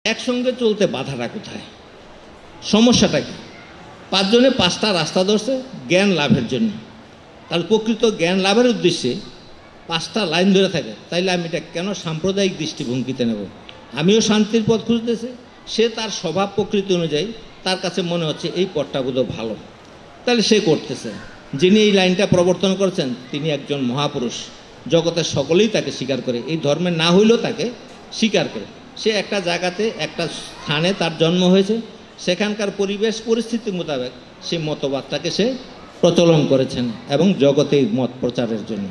একসঙ্গে চলতে বাধাটা কোথায়, সমস্যাটা কি? পাঁচজনে পাঁচটা রাস্তা ধরছে জ্ঞান লাভের জন্য। তাহলে প্রকৃত জ্ঞান লাভের উদ্দেশ্যে পাঁচটা লাইন ধরে থাকে, তাইলে আমি এটা কেন সাম্প্রদায়িক দৃষ্টিভঙ্গিতে নেব? আমিও শান্তির পথ খুঁজতেছি, সে তার স্বভাব প্রকৃতি অনুযায়ী তার কাছে মনে হচ্ছে এই পথটা বোধহয় ভালো, তাহলে সে করতেছে। যিনি এই লাইনটা প্রবর্তন করেছেন তিনি একজন মহাপুরুষ, জগতের সকলেই তাকে স্বীকার করে, এই ধর্মের না হইলেও তাকে স্বীকার করে। সে একটা জায়গাতে একটা স্থানে তার জন্ম হয়েছে, সেখানকার পরিবেশ পরিস্থিতি মোতাবেক সে মতবাদটাকে সে প্রচলন করেছেন এবং জগতে মত প্রচারের জন্য।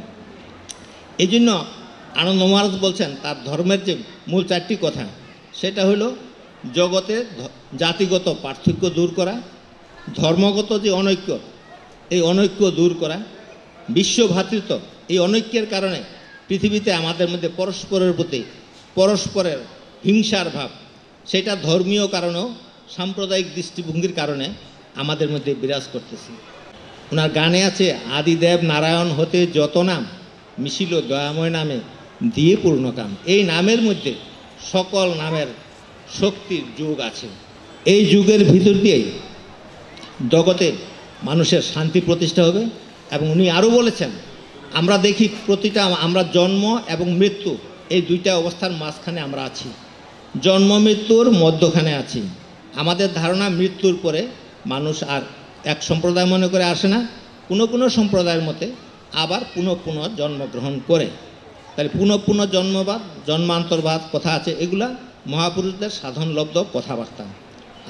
এই জন্য আনন্দ মহারাজ বলছেন তার ধর্মের যে মূল চারটি কথা, সেটা হলো জগতে জাতিগত পার্থক্য দূর করা, ধর্মগত যে অনৈক্য এই অনৈক্য দূর করা, বিশ্ব ভ্রাতৃত্ব এই অনৈক্যের কারণে পৃথিবীতে আমাদের মধ্যে পরস্পরের প্রতি পরস্পরের হিংসার ভাব, সেটা ধর্মীয় কারণেও সাম্প্রদায়িক দৃষ্টিভঙ্গির কারণে আমাদের মধ্যে বিরাজ করতেছে। ওনার গানে আছে, আদিদেব নারায়ণ হতে যত নাম মিছিল দয়াময় নামে দিয়ে পূর্ণ কাম। এই নামের মধ্যে সকল নামের শক্তির যোগ আছে। এই যুগের ভিতর দিয়েই জগতে মানুষের শান্তি প্রতিষ্ঠা হবে। এবং উনি আরও বলেছেন, আমরা দেখি প্রতিটা আমরা জন্ম এবং মৃত্যু এই দুইটা অবস্থার মাঝখানে আমরা আছি, জন্ম মৃত্যুর মধ্যখানে আছি। আমাদের ধারণা মৃত্যুর পরে মানুষ আর এক সম্প্রদায় মনে করে আসে না, কোনো কোনো সম্প্রদায়ের মতে আবার পুনঃ পুনঃ জন্মগ্রহণ করে। তাহলে পুনঃ পুনঃ জন্মবাদ জন্মান্তরবাদ কথা আছে, এগুলা মহাপুরুষদের সাধনলব্ধ কথাবার্তা।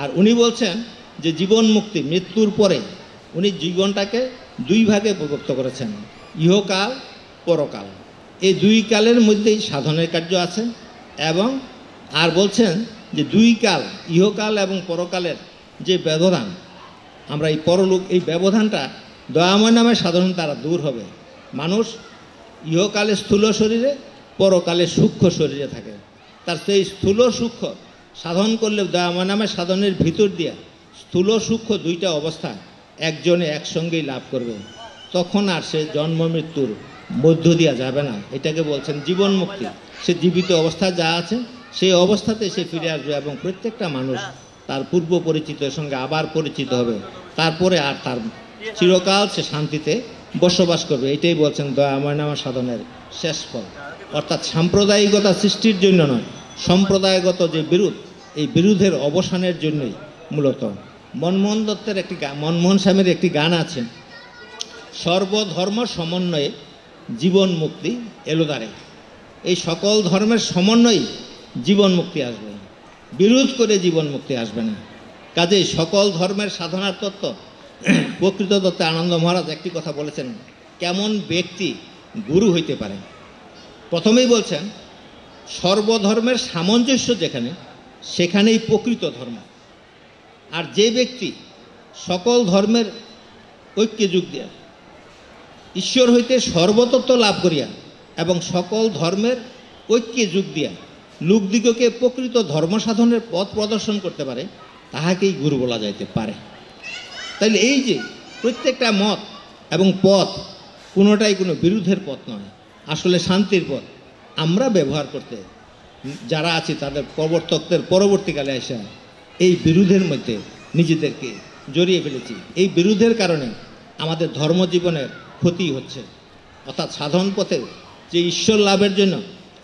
আর উনি বলছেন যে জীবন মুক্তি মৃত্যুর পরে উনি জীবনটাকে দুই ভাগে বিভক্ত করেছেন, ইহকাল পরকাল। এই দুই কালের মধ্যেই সাধনের কার্য আছে। এবং আর বলছেন যে দুই কাল ইহকাল এবং পরকালের যে ব্যবধান, আমরা এই পরলোক এই ব্যবধানটা দয়াময় নামে সাধারণ তারা দূর হবে। মানুষ ইহকালে স্থূল শরীরে পরকালে সূক্ষ্ম শরীরে থাকে, তার সেই স্থূল সূক্ষ্ম সাধন করলে দয়াময় নামে সাধনের ভিতর দিয়া স্থূল সূক্ষ্ম দুইটা অবস্থা একজনে একসঙ্গেই লাভ করবে। তখন আর সে জন্ম মৃত্যুর মধ্য দিয়া যাবে না, এটাকে বলছেন জীবন মুক্তি। সে জীবিত অবস্থায় যা আছে সেই অবস্থাতে সে ফিরে আসবে এবং প্রত্যেকটা মানুষ তার পূর্ব পরিচিতের সঙ্গে আবার পরিচিত হবে। তারপরে আর তার চিরকাল সে শান্তিতে বসবাস করবে। এটাই বলছেন দয়াময় নামা সাধনের শেষ ফল। অর্থাৎ সাম্প্রদায়িকতা সৃষ্টির জন্য নয়, সম্প্রদায়গত যে বিরোধ এই বিরোধের অবসানের জন্যই মূলত। মনমোহন দত্তের মনমোহন স্বামীর একটি গান আছে, সর্বধর্ম সমন্বয়ে জীবন মুক্তি এলোদারে। এই সকল ধর্মের সমন্বয়ে জীবন মুক্তি আসবে, বিরোধ করে জীবন মুক্তি আসবে না। কাজেই সকল ধর্মের সাধনার তত্ত্ব প্রকৃত তত্ত্বে আনন্দ মহারাজ একটি কথা বলেছেন, কেমন ব্যক্তি গুরু হইতে পারে। প্রথমেই বলছেন সর্বধর্মের সামঞ্জস্য যেখানে সেখানেই প্রকৃত ধর্ম। আর যে ব্যক্তি সকল ধর্মের ঐক্যে যোগ দিয়া ঈশ্বর হইতে সর্বতত্ত্ব লাভ করিয়া এবং সকল ধর্মের ঐক্যে যোগ দিয়া লোকদিগকে প্রকৃত ধর্ম সাধনের পথ প্রদর্শন করতে পারে, তাহাকেই গুরু বলা যাইতে পারে। তাইলে এই যে প্রত্যেকটা মত এবং পথ কোনোটাই কোনো বিরোধের পথ নয়, আসলে শান্তির পথ। আমরা ব্যবহার করতে যারা আছি তাদের প্রবর্তকদের পরবর্তীকালে এসে এই বিরোধের মধ্যে নিজেদেরকে জড়িয়ে ফেলেছি। এই বিরোধের কারণে আমাদের ধর্মজীবনের ক্ষতি হচ্ছে। অর্থাৎ সাধন পথে যে ঈশ্বর লাভের জন্য,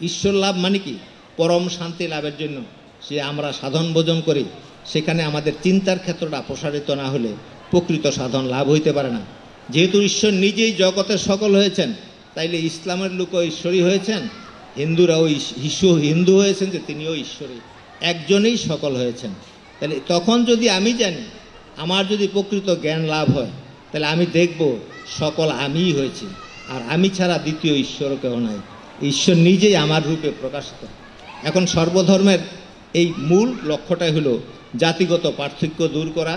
ঈশ্বর লাভ মানে কি পরম শান্তি লাভের জন্য সে আমরা সাধন ভোজন করি, সেখানে আমাদের চিন্তার ক্ষেত্রটা প্রসারিত না হলে প্রকৃত সাধন লাভ হইতে পারে না। যেহেতু ঈশ্বর নিজেই জগতের সকল হয়েছেন, তাইলে ইসলামের লোকও ঈশ্বরী হয়েছেন, হিন্দুরাও হিন্দু হয়েছেন যে তিনিও ঈশ্বরী, একজনেই সকল হয়েছেন। তাহলে তখন যদি আমি জানি, আমার যদি প্রকৃত জ্ঞান লাভ হয়, তাহলে আমি দেখব সকল আমিই হয়েছি, আর আমি ছাড়া দ্বিতীয় ঈশ্বর কেউ নাই, ঈশ্বর নিজেই আমার রূপে প্রকাশিত। এখন সর্বধর্মের এই মূল লক্ষ্যটাই হলো জাতিগত পার্থক্য দূর করা,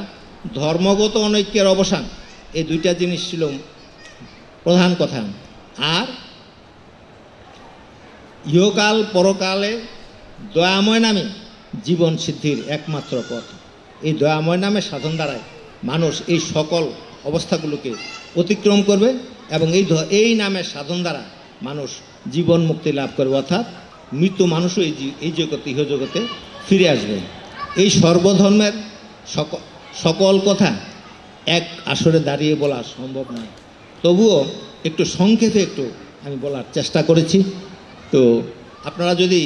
ধর্মগত অনৈক্যের অবসান। এই দুইটা জিনিস ছিল প্রধান কথা। আর ইহকাল পরকালে দয়াময় নামে জীবন সিদ্ধির একমাত্র পথ। এই দয়াময় নামে সাধন দ্বারায় মানুষ এই সকল অবস্থাগুলোকে অতিক্রম করবে এবং এই নামের সাধন দ্বারা মানুষ জীবন মুক্তি লাভ করবে। অর্থাৎ মৃত মানুষও এই জগতে ইহজগতে ফিরে আসবে। এই সর্বধর্মের সকল কথা এক আসরে দাঁড়িয়ে বলা সম্ভব নয়, তবুও একটু সংক্ষেপে একটু আমি বলার চেষ্টা করেছি। তো আপনারা যদি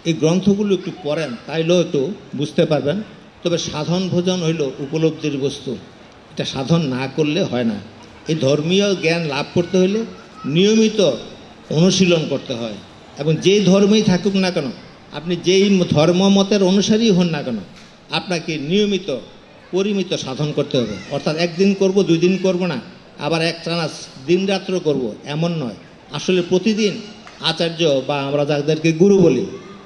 এই গ্রন্থগুলো একটু পড়েন তাইলেও একটু বুঝতে পারবেন। তবে সাধন ভোজন হইল উপলব্ধির বস্তু, এটা সাধন না করলে হয় না। এই ধর্মীয় জ্ঞান লাভ করতে হলে নিয়মিত অনুশীলন করতে হয়, এবং যেই ধর্মেই থাকুক না কেন, আপনি যেই ধর্মমতের অনুসারী হন না কেন, আপনাকে নিয়মিত পরিমিত সাধন করতে হবে। অর্থাৎ একদিন করব, 2 দিন করব না, আবার একটানা দিন রাত্র করব, এমন নয়। আসলে প্রতিদিন আচার্য বা আমরা যাদেরকে গুরু বলি,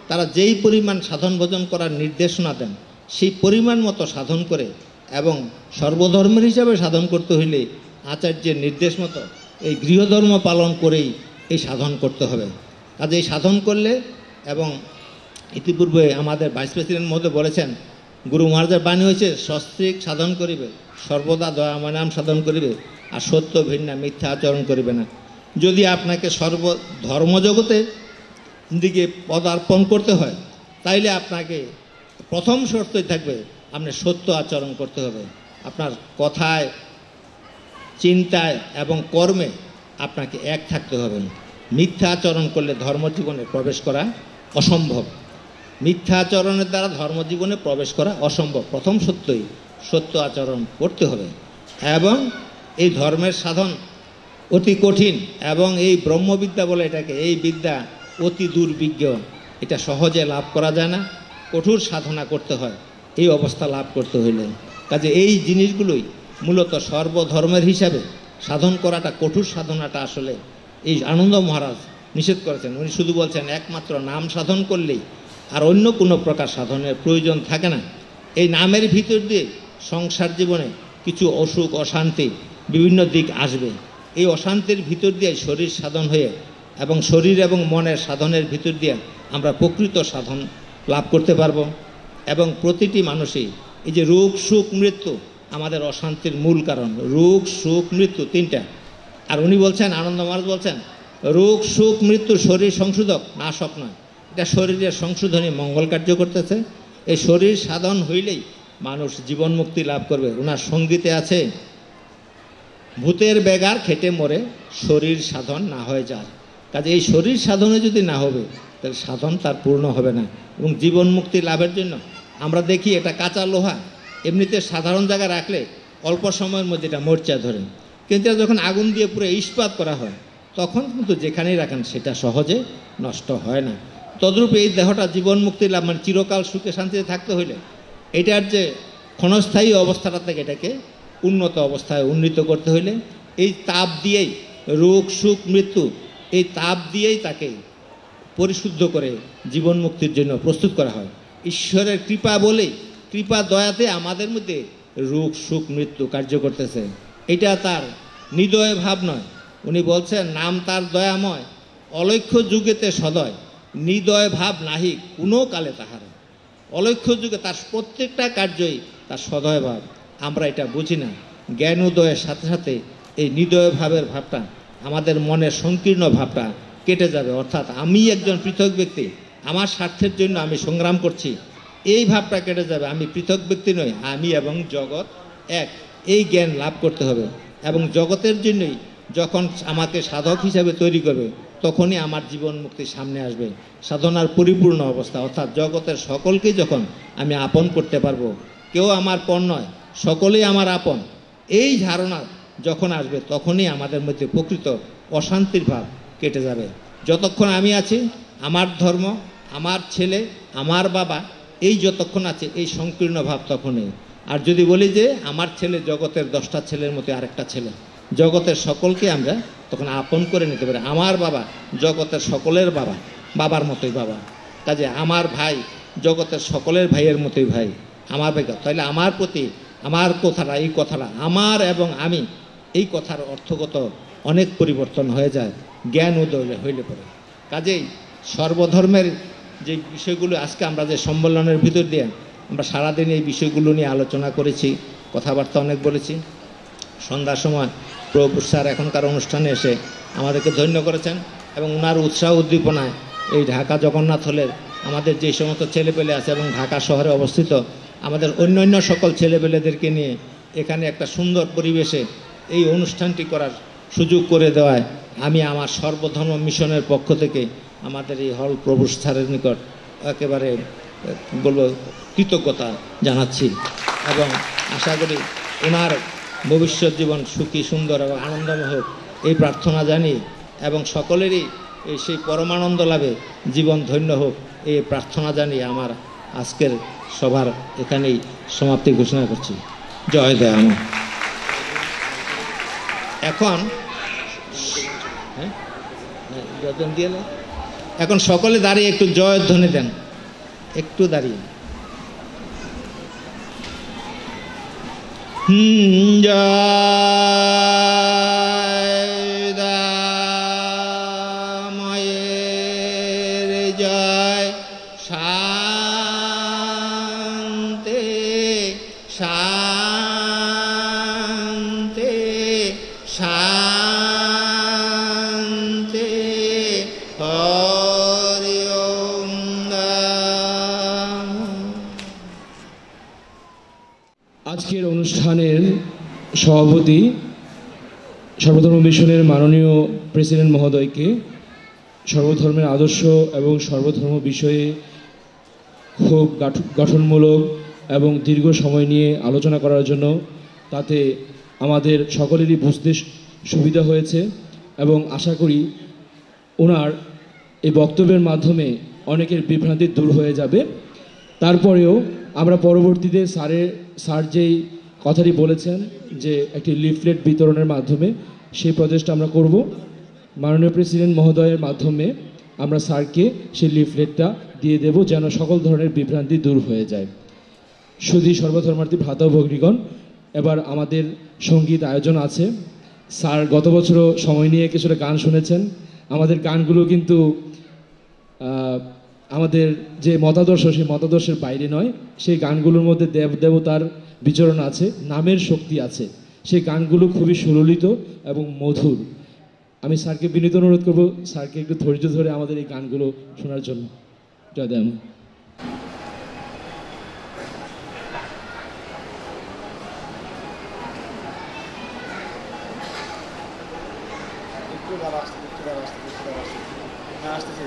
তারা যেই পরিমাণ সাধন ভোজন করার নির্দেশনা দেন, সেই পরিমাণ মতো সাধন করে এবং সর্বধর্মের হিসাবে সাধন করতে হইলে আচার্যের নির্দেশ মতো এই গৃহধর্ম পালন করেই এই সাধন করতে হবে। কাজে এই সাধন করলে, এবং ইতিপূর্বে আমাদের ভাইস প্রেসিডেন্ট মহোদয় বলেছেন, গুরু মহারাজের বাণী হয়েছে, সস্ত্রিক সাধন করিবে, সর্বদা দয়াময় নাম সাধন করিবে, আর সত্য ভিন্না মিথ্যা আচরণ করিবে না। যদি আপনাকে ধর্মজগতে দিকে পদার্পণ করতে হয়, তাইলে আপনাকে প্রথম শর্তই থাকবে আপনি সত্য আচরণ করতে হবে। আপনার কথায়, চিন্তায় এবং কর্মে আপনাকে এক থাকতে হবে। মিথ্যা আচরণ করলে ধর্মজীবনে প্রবেশ করা অসম্ভব। মিথ্যা আচরণের দ্বারা ধর্মজীবনে প্রবেশ করা অসম্ভব। প্রথম সত্যই সত্য আচরণ করতে হবে। এবং এই ধর্মের সাধন অতি কঠিন, এবং এই ব্রহ্মবিদ্যা বলে এটাকে, এই বিদ্যা অতি দুর্বিজ্ঞ। এটা সহজে লাভ করা যায় না, কঠোর সাধনা করতে হয় এই অবস্থা লাভ করতে হইলে। কাজে এই জিনিসগুলোই মূলত সর্বধর্মের হিসাবে সাধন করাটা, কঠোর সাধনাটা আসলে এই আনন্দ মহারাজ নিষেধ করেছেন। উনি শুধু বলছেন একমাত্র নাম সাধন করলেই, আর অন্য কোনো প্রকার সাধনের প্রয়োজন থাকে না। এই নামের ভিতর দিয়ে সংসার জীবনে কিছু অসুখ, অশান্তি, বিভিন্ন দিক আসবে। এই অশান্তির ভিতর দিয়ে শরীর সাধন হয়ে, এবং শরীর এবং মনের সাধনের ভিতর দিয়ে আমরা প্রকৃত সাধন লাভ করতে পারব। এবং প্রতিটি মানুষই, এই যে রোগ, সুখ, মৃত্যু আমাদের অশান্তির মূল কারণ। রোগ, সুখ, মৃত্যু 3টা। আর উনি বলছেন, আনন্দ মহারাজ বলছেন, রোগ, সুখ, মৃত্যু শরীর সংশোধক, নাশক নয়। এটা শরীরের সংশোধনী মঙ্গল কার্য করতেছে। এই শরীর সাধন হইলেই মানুষ জীবন মুক্তি লাভ করবে। ওনার সঙ্গীতে আছে, ভূতের বেগার খেটে মরে, শরীর সাধন না হয়ে যায়। কাজে এই শরীর সাধনে যদি না হবে, তাহলে সাধন তার পূর্ণ হবে না। এবং জীবন মুক্তি লাভের জন্য আমরা দেখি, এটা কাঁচা লোহা এমনিতে সাধারণ জায়গায় রাখলে অল্প সময়ের মধ্যে এটা মরচা ধরে, কিন্তু যখন আগুন দিয়ে পুরো ইস্পাত করা হয়, তখন কিন্তু যেখানেই রাখেন সেটা সহজে নষ্ট হয় না। তদ্রূপ এই দেহটা জীবন মুক্তি লাভ, মানে চিরকাল সুখে শান্তিতে থাকতে হইলে এটার যে ক্ষণস্থায়ী অবস্থাটা থেকে এটাকে উন্নত অবস্থায় উন্নীত করতে হইলে এই তাপ দিয়েই, রোগ, সুখ, মৃত্যু, এই তাপ দিয়েই তাকে পরিশুদ্ধ করে জীবন মুক্তির জন্য প্রস্তুত করা হয়। ঈশ্বরের কৃপা বলেই, কৃপা দয়াতে আমাদের মধ্যে রোগ, সুখ, মৃত্যু কার্য করতেছে। এটা তার নিদয় ভাব নয়। উনি বলছেন, নাম তার দয়াময়, অলক্ষ্য যুগেতে সদয়, নিদয় ভাব নাহি কোনো কালে তাহার। অলক্ষ্য যুগে তার প্রত্যেকটা কার্যই তার সদয় ভাব। আমরা এটা বুঝি না। জ্ঞান উদয়ের সাথে সাথে এই নিদয় ভাবের ভাবটা, আমাদের মনের সংকীর্ণ ভাবটা কেটে যাবে। অর্থাৎ আমি একজন পৃথক ব্যক্তি, আমার স্বার্থের জন্য আমি সংগ্রাম করছি, এই ভাবটা কেটে যাবে। আমি পৃথক ব্যক্তি নই, আমি এবং জগৎ এক, এই জ্ঞান লাভ করতে হবে। এবং জগতের জন্যই যখন আমাকে সাধক হিসাবে তৈরি করবে, তখনই আমার জীবন মুক্তি সামনে আসবে, সাধনার পরিপূর্ণ অবস্থা। অর্থাৎ জগতের সকলকে যখন আমি আপন করতে পারবো, কেউ আমার পর নয়, সকলেই আমার আপন, এই ধারণা যখন আসবে, তখনই আমাদের মধ্যে প্রকৃত অশান্তির ভাব কেটে যাবে। যতক্ষণ আমি আছি, আমার ধর্ম, আমার ছেলে, আমার বাবা, এই যতক্ষণ আছে, এই সংকীর্ণ ভাব তখনই। আর যদি বলি যে আমার ছেলে জগতের 10টা ছেলের মতো আরেকটা ছেলে, জগতের সকলকে আমরা তখন আপন করে নিতে পারি। আমার বাবা জগতের সকলের বাবা, বাবার মতোই বাবা। কাজে আমার ভাই জগতের সকলের ভাইয়ের মতোই ভাই, আমার ভাই। তাহলে আমার প্রতি আমার কথাটা, এই কথাটা আমার এবং আমি, এই কথার অর্থগত অনেক পরিবর্তন হয়ে যায় জ্ঞান উদয় হইলে পরে। কাজেই সর্বধর্মের যে বিষয়গুলো আজকে আমরা যে সম্মেলনের ভিতর দিয়ে আমরা সারাদিন এই বিষয়গুলো নিয়ে আলোচনা করেছি, কথাবার্তা অনেক বলেছি। সন্ধ্যার সময় প্রভু স্যার এখনকার অনুষ্ঠানে এসে আমাদেরকে ধন্য করেছেন, এবং ওনার উৎসাহ উদ্দীপনায় এই ঢাকা জগন্নাথ হলের আমাদের যে সমস্ত ছেলেপেলে আছে এবং ঢাকা শহরে অবস্থিত আমাদের অন্যান্য সকল ছেলেপেলেদেরকে নিয়ে এখানে একটা সুন্দর পরিবেশে এই অনুষ্ঠানটি করার সুযোগ করে দেওয়ায় আমি আমার সর্বধর্ম মিশনের পক্ষ থেকে আমাদের এই হল প্রভু স্যারের নিকট একেবারে বলব কৃতজ্ঞতা জানাচ্ছি এবং আশা করি ওনার ভবিষ্যৎ জীবন সুখী সুন্দর এবং আনন্দময় হোক এই প্রার্থনা জানি এবং সকলেরই এই সেই পরমানন্দ লাভে জীবন ধন্য হোক এই প্রার্থনা জানিয়ে আমার আজকের সভার এখানেই সমাপ্তি ঘোষণা করছি। জয় দয়াময়। এখন এখন সকলে দাঁড়িয়ে একটু জয়ধ্বনি দেন, একটু দাঁড়িয়ে। জয় দয়াময়ের জয়, শান্তি শান্তি শান্তি, হরি ওম। আজকের অনুষ্ঠানের সভাপতি সর্বধর্ম মিশনের মাননীয় প্রেসিডেন্ট মহোদয়কে সর্বধর্মের আদর্শ এবং সর্বধর্ম বিষয়ে খুব গঠনমূলক এবং দীর্ঘ সময় নিয়ে আলোচনা করার জন্য, তাতে আমাদের সকলেরই বুঝতে সুবিধা হয়েছে এবং আশা করি ওনার এই বক্তব্যের মাধ্যমে অনেকের বিভ্রান্তি দূর হয়ে যাবে। তারপরেও আমরা পরবর্তীতে স্যার যেই কথাটি বলেছেন যে একটি লিফলেট বিতরণের মাধ্যমে সেই প্রচেষ্টা আমরা করব। মাননীয় প্রেসিডেন্ট মহোদয়ের মাধ্যমে আমরা স্যারকে সেই লিফলেটটা দিয়ে দেব যেন সকল ধরনের বিভ্রান্তি দূর হয়ে যায়। শুধু সর্বধর্মার্থী ভ্রাতা ভগ্নীগণ, এবার আমাদের সঙ্গীত আয়োজন আছে। স্যার গত বছরও সময় নিয়ে কিছুটা গান শুনেছেন। আমাদের গানগুলো কিন্তু আমাদের যে মতাদর্শ সেই মতাদর্শের বাইরে নয়। সেই গানগুলোর মধ্যে দেবতার বিচরণ আছে, নামের শক্তি আছে। সেই গানগুলো খুবই সুললিত এবং মধুর। আমি স্যারকে বিনীত অনুরোধ করব স্যারকে একটু ধৈর্য ধরে আমাদের এই গানগুলো শোনার জন্য। জয় দয়াময়। একটু আসতে